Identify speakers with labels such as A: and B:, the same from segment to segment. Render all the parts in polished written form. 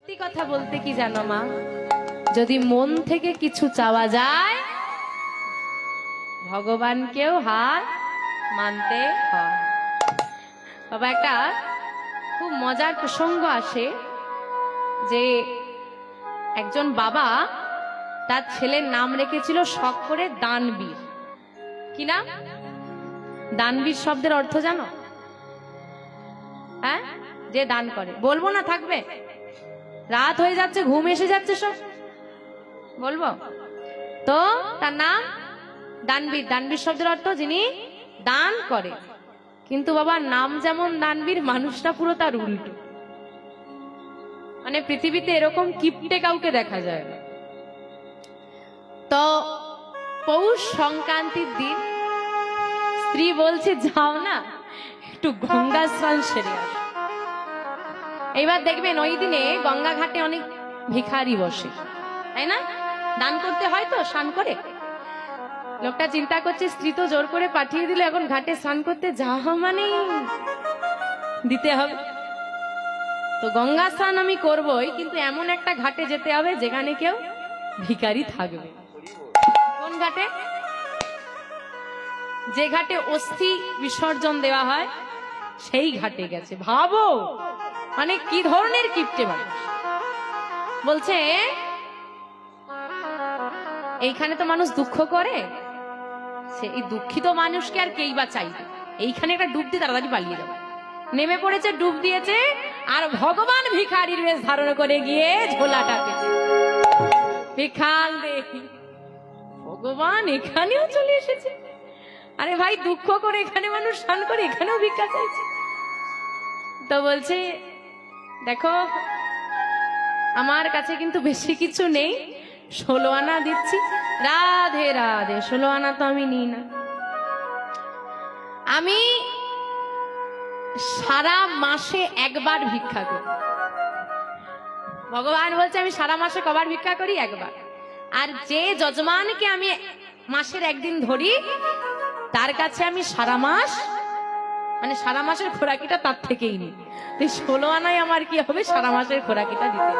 A: সত্যি কথা বলতে কি জানো মা, যদি মন থেকে কিছু চাওয়া যায় ভগবানকেও হার মানতে হয়। বাবা, একটা খুব মজার প্রসঙ্গ আসে যে একজন বাবা তার ছেলের নাম রেখেছিল শখ করে দানবীর। কি নাম? দানবীর শব্দের অর্থ জানো? হ্যাঁ, যে দান করে। বলবো না? থাকবে? রাত হয়ে যাচ্ছে, ঘুম এসে যাচ্ছে, সব বলবো তো। তার নাম দানবীর। দানবীর শব্দের অর্থ যিনি দান করে। কিন্তু বাবা, নাম যেমন দানবীর, মানুষটা পুরো তার উল্টো। মানে পৃথিবীতে এরকম কিপটে কাউকে দেখা যায় না। তো পৌষ সংক্রান্তির দিন স্ত্রী বলছে, যাও না একটু গঙ্গা স্নান সেরে আসো। এইবার দেখবেন ওই দিনে গঙ্গা ঘাটে অনেক ভিখারি বসে, তাই না? দান করতে হয় তো, স্নান করে। লোকটা চিন্তা করছে, স্ত্রী তো জোর করে পাঠিয়ে দিল, এখন ঘাটে স্নান করতে যাওয়া মানে দিতে হবে। তো গঙ্গা স্নান আমি করবই, কিন্তু এমন একটা ঘাটে যেতে হবে যেখানে কেউ ভিখারি থাকবে। কোন ঘাটে? যে ঘাটে অস্থি বিসর্জন দেওয়া হয় সেই ঘাটে গেছে। ভাবো মানে কি ধরনের কিপটে মানুষ। বলছে, এইখানে তো মানুষ দুঃখ করে, সেই দুঃখিত মানুষকে আর কেই বা চাইবে? এইখানে একটা ডুব দিয়ে তাড়াতাড়ি পালিয়ে যাবে। নেমে পড়েছে, ডুব দিয়েছে, আর ভগবান ভিখারির বেশ ধারণ করে গিয়ে ঝোলাটা পেতে ভিখাল দে। ভগবান এখানেও চলে এসেছে। আরে ভাই, দুঃখ করে এখানে মানুষ স্নান করে, এখানেও ভিক্ষা চাইছে। তো বলছে, দেখো আমার কাছে কিন্তু বেশি কিছু নেই, 16 আনা দিচ্ছি। রাধে রাধে। 16 আনা তো আমি নিই না। আমি সারা মাসে একবার ভিক্ষা করি। ভগবান বলছে, আমি সারা মাসে কবার ভিক্ষা করি? একবার। আর যে যজমানকে আমি মাসের একদিন ধরি, তার কাছে আমি সারা মাস, মানে সারা মাসের খোরাকিটা তার থেকেই নিই। 16 আনায় আমার কি হবে? সারা মাসের খোরাকিটা দিতে।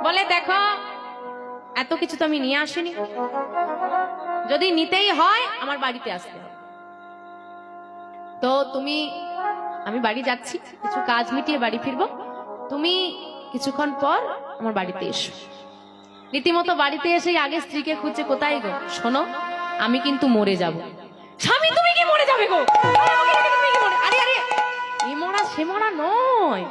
A: বলে, দেখো এত কিছু তো আমি নিয়ে আসিনি, যদি নিতেই হয় আমার বাড়িতে আসতে হবে। তো তুমি, আমি বাড়ি যাচ্ছি, কিছু কাজ মিটিয়ে বাড়ি ফিরবো, তুমি কিছুক্ষণ পর আমার বাড়িতে এসো। রীতিমতো বাড়িতে এসে আগে স্ত্রীকে খুঁজছে, কোথায় গো? শোনো, আমি কিন্তু মরে যাব। স্বামী, তুমি কি মরে যাবে গো? আরে আরে, এ মরা সে মরা নয়,